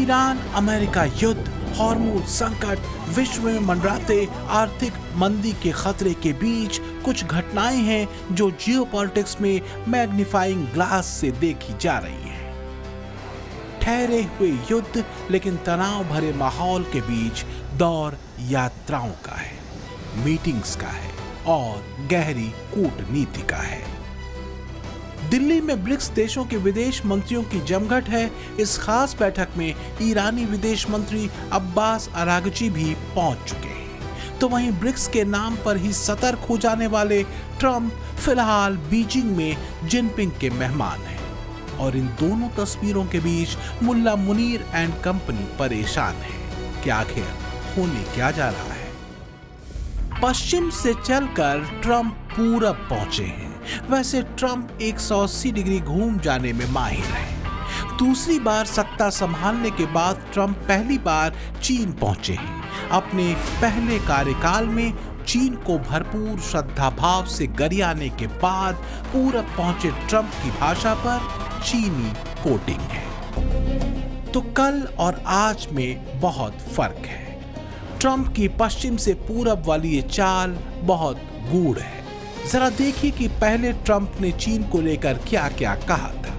Iran America युद्ध, हार्मोज संकट, विश्व में मंडराते आर्थिक मंदी के खतरे के बीच कुछ घटनाएं हैं जो जियोपॉलिटिक्स में मैग्नीफाइंग ग्लास से देखी जा रही हैं। ठहरे हुए युद्ध लेकिन तनाव भरे माहौल के बीच दौर यात्राओं का है, मीटिंग्स का है और गहरी कूटनीति का है। दिल्ली में ब्रिक्स देशों के विदेश मंत्रियों की जमघट है। इस खास बैठक में ईरानी विदेश मंत्री अब्बास अरागची भी पहुंच चुके हैं। तो वहीं ब्रिक्स के नाम पर ही सतर्क हो जाने वाले ट्रंप फिलहाल बीजिंग में जिनपिंग के मेहमान हैं और इन दोनों तस्वीरों के बीच मुल्ला मुनीर एंड कंपनी परेशान है कि आखिर होने क्या जा रहा है। पश्चिम से चलकर ट्रंप पूरब पहुंचे हैं। वैसे ट्रंप 180 डिग्री घूम जाने में माहिर है। दूसरी बार सत्ता संभालने के बाद ट्रंप पहली बार चीन पहुंचे हैं। अपने पहले कार्यकाल में चीन को भरपूर श्रद्धा भाव से गरियाने के बाद पूरब पहुंचे ट्रंप की भाषा पर चीनी कोटिंग है। तो कल और आज में बहुत फर्क है। ट्रंप की पश्चिम से पूरब वाली ये चाल बहुत गूढ़ है। जरा देखिए कि पहले ट्रंप ने चीन को लेकर क्या क्या कहा था।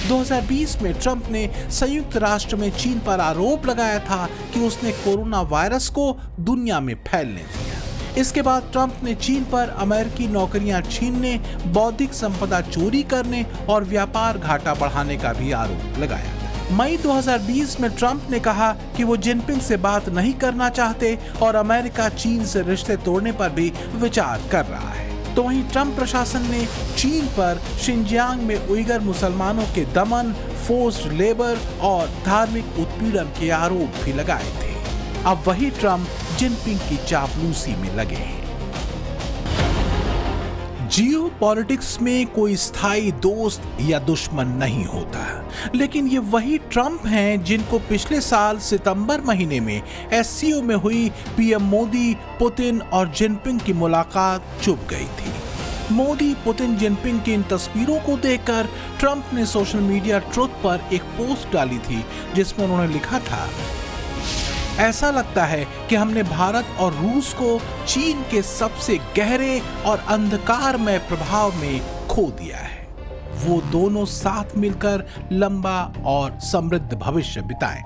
2020 में ट्रंप ने संयुक्त राष्ट्र में चीन पर आरोप लगाया था कि उसने कोरोना वायरस को दुनिया में फैलने दिया। इसके बाद ट्रंप ने चीन पर अमेरिकी नौकरियां छीनने, बौद्धिक संपदा चोरी करने और व्यापार घाटा बढ़ाने का भी आरोप लगाया। मई 2020 में ट्रंप ने कहा कि वो जिनपिंग से बात नहीं करना चाहते और अमेरिका चीन से रिश्ते तोड़ने पर भी विचार कर रहा है। तो वहीं ट्रंप प्रशासन ने चीन पर शिनजियांग में उइगर मुसलमानों के दमन, फोर्स्ड लेबर और धार्मिक उत्पीड़न के आरोप भी लगाए थे। अब वही ट्रंप जिनपिंग की चापलूसी में लगे हैं। जियोपॉलिटिक्स में कोई स्थायी दोस्त या दुश्मन नहीं होता, लेकिन ये वही ट्रंप हैं जिनको पिछले साल सितंबर महीने में एससीओ में हुई पीएम मोदी, पुतिन और जिनपिंग की मुलाकात चुभ गई थी। मोदी, पुतिन, जिनपिंग की इन तस्वीरों को देखकर ट्रंप ने सोशल मीडिया ट्रुथ पर एक पोस्ट डाली थी जिसमें उन्होंने लिखा था, ऐसा लगता है कि हमने भारत और रूस को चीन के सबसे गहरे और अंधकारमय प्रभाव में खो दिया है। वो दोनों साथ मिलकर लंबा और समृद्ध भविष्य बिताएं।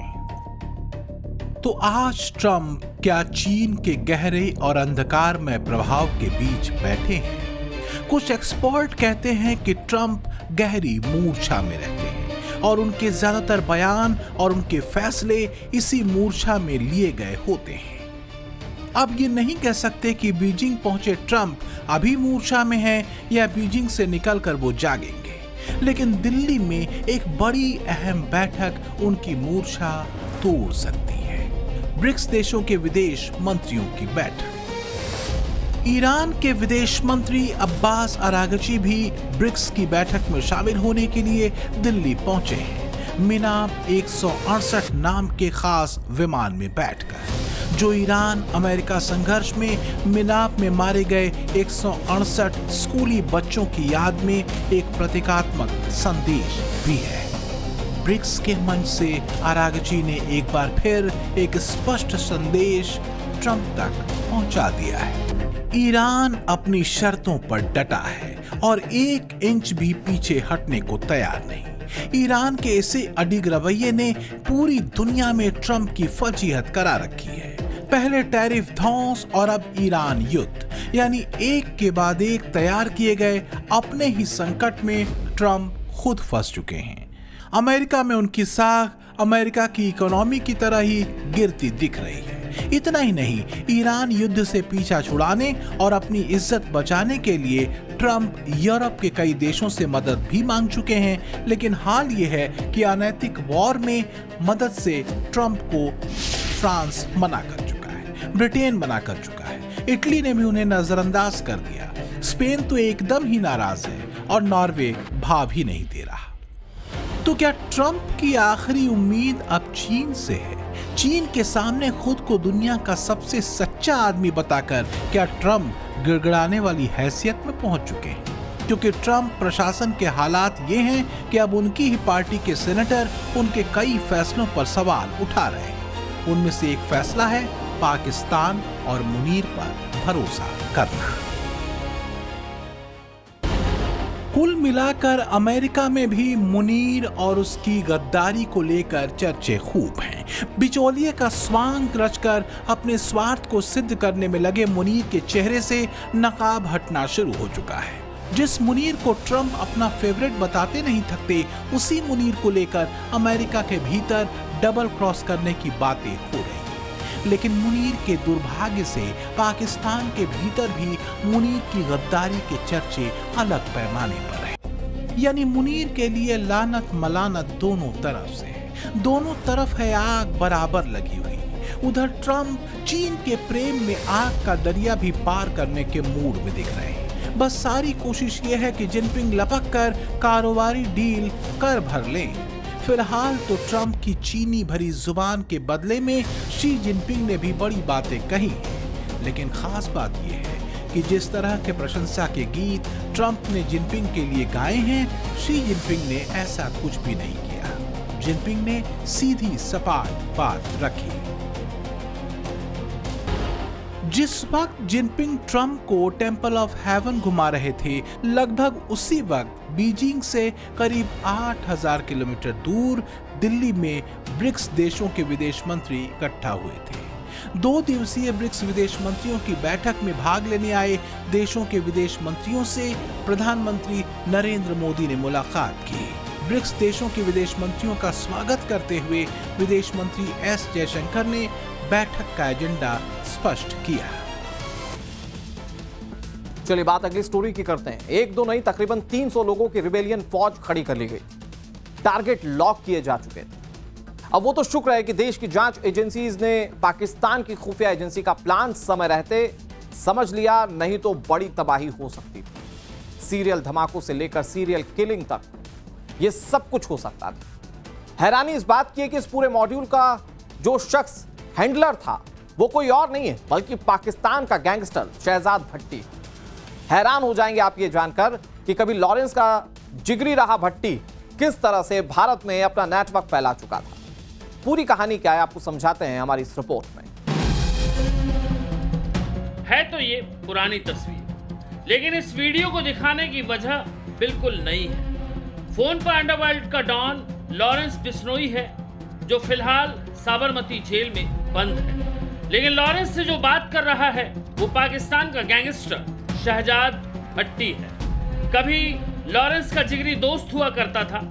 तो आज ट्रंप क्या चीन के गहरे और अंधकारमय प्रभाव के बीच बैठे हैं? कुछ एक्सपर्ट कहते हैं कि ट्रंप गहरी मूर्छा में रहते हैं और उनके ज्यादातर बयान और उनके फैसले इसी मूर्छा में लिए गए होते हैं। अब ये नहीं कह सकते कि बीजिंग पहुंचे ट्रंप अभी मूर्छा में हैं या बीजिंग से निकलकर वो जागेंगे, लेकिन दिल्ली में एक बड़ी अहम बैठक उनकी मूर्छा तोड़ सकती है। ब्रिक्स देशों के विदेश मंत्रियों की बैठक। ईरान के विदेश मंत्री अब्बास अरागची भी ब्रिक्स की बैठक में शामिल होने के लिए दिल्ली पहुंचे हैं। मिनाब 168 नाम के खास विमान में बैठकर, जो ईरान अमेरिका संघर्ष में मिनाब में मारे गए 168 स्कूली बच्चों की याद में एक प्रतीकात्मक संदेश भी है। ब्रिक्स के मंच से अरागची ने एक बार फिर एक स्पष्ट संदेश ट्रंप तक पहुंचा दिया है। ईरान अपनी शर्तों पर डटा है और 1 इंच भी पीछे हटने को तैयार नहीं। ईरान के ऐसे अडिग रवैये ने पूरी दुनिया में ट्रंप की फजीहत करा रखी है। पहले टैरिफ धौंस और अब ईरान युद्ध, यानी एक के बाद एक तैयार किए गए अपने ही संकट में ट्रंप खुद फंस चुके हैं। अमेरिका में उनकी साख अमेरिका की इकोनॉमी की तरह ही गिरती दिख रही है। इतना ही नहीं, ईरान युद्ध से पीछा छुड़ाने और अपनी इज्जत बचाने के लिए ट्रंप यूरोप के कई देशों से मदद भी मांग चुके हैं, लेकिन हाल ये है कि अनैतिक वॉर में मदद से ट्रंप को फ्रांस मना कर चुका है, ब्रिटेन मना कर चुका है, इटली ने भी उन्हें नजरअंदाज कर दिया, स्पेन तो एकदम ही नाराज है और नॉर्वे भाव ही नहीं दे रहा। तो क्या ट्रंप की आखिरी उम्मीद अब चीन से है? चीन के सामने खुद को दुनिया का सबसे सच्चा आदमी बताकर क्या ट्रंप गिड़गिड़ाने वाली हैसियत में पहुंच चुके हैं? क्योंकि ट्रंप प्रशासन के हालात ये हैं कि अब उनकी ही पार्टी के सेनेटर उनके कई फैसलों पर सवाल उठा रहे हैं। उनमें से एक फैसला है पाकिस्तान और मुनीर पर भरोसा करना। कुल मिलाकर अमेरिका में भी मुनीर और उसकी गद्दारी को लेकर चर्चे खूब हैं। बिचौलिए का स्वांग रचकर अपने स्वार्थ को सिद्ध करने में लगे मुनीर के चेहरे से नकाब हटना शुरू हो चुका है। जिस मुनीर को ट्रंप अपना फेवरेट बताते नहीं थकते, उसी मुनीर को लेकर अमेरिका के भीतर डबल क्रॉस करने की बातें हो रही। लेकिन मुनीर के दुर्भाग्य से पाकिस्तान के भीतर भी मुनीर की गद्दारी के चर्चे अलग पैमाने पर हैं। यानी मुनीर के लिए लानत मलानत दोनों तरफ से है। दोनों तरफ है आग बराबर लगी हुई। उधर ट्रंप चीन के प्रेम में आग का दरिया भी पार करने के मूड में दिख रहे हैं। बस सारी कोशिश ये है कि जिनपिंग लपक कर कारोबारी डील कर भर लें। फिलहाल तो ट्रंप की चीनी भरी जुबान के बदले में शी जिनपिंग ने भी बड़ी बातें कही हैं। लेकिन खास बात यह है कि जिस तरह के प्रशंसा के गीत ट्रंप ने जिनपिंग के लिए गाए हैं, शी जिनपिंग ने ऐसा कुछ भी नहीं किया। जिनपिंग ने सीधी सपाट बात रखी। जिस वक्त जिनपिंग ट्रंप को टेंपल ऑफ हेवन घुमा रहे थे, लगभग उसी वक्त बीजिंग से करीब 8000 किलोमीटर दूर दिल्ली में ब्रिक्स देशों के विदेश मंत्री इकट्ठा हुए थे। 2 दिवसीय ब्रिक्स विदेश मंत्रियों की बैठक में भाग लेने आए देशों के विदेश मंत्रियों से प्रधानमंत्री नरेंद्र मोदी ने मुलाकात की। ब्रिक्स देशों के विदेश मंत्रियों का स्वागत करते हुए विदेश मंत्री एस जयशंकर ने बैठक का एजेंडा स्पष्ट किया। चलिए बात अगली स्टोरी की करते हैं। एक दो नहीं, तकरीबन 300 लोगों की रिबेलियन फौज खड़ी कर ली गई। टारगेट लॉक किए जा चुके थे। अब वो तो शुक्र है कि देश की जांच एजेंसीज ने पाकिस्तान की खुफिया एजेंसी का प्लान समय रहते समझ लिया, नहीं तो बड़ी तबाही हो सकती थी। सीरियल धमाकों से लेकर सीरियल किलिंग तक ये सब कुछ हो सकता था। हैरानी इस बात की है कि इस पूरे मॉड्यूल का जो शख्स हैंडलर था वो कोई और नहीं है बल्कि पाकिस्तान का गैंगस्टर शहजाद भट्टी। हैरान हो जाएंगे आप ये जानकर कि कभी लॉरेंस का जिगरी रहा भट्टी किस तरह से भारत में अपना नेटवर्क फैला चुका था। पूरी कहानी क्या है आपको समझाते हैं हमारी इस रिपोर्ट में। है तो ये पुरानी तस्वीर, लेकिन इस वीडियो को दिखाने की वजह बिल्कुल नई है। फोन पर अंडरवर्ल्ड का डॉन लॉरेंस बिश्नोई है जो फिलहाल साबरमती जेल में बंद है। लेकिन लॉरेंस से जो बात कर रहा है वो पाकिस्तान का गैंगस्टर शहजाद भट्टी है। कभी लॉरेंस का जिगरी दोस्त हुआ करता था,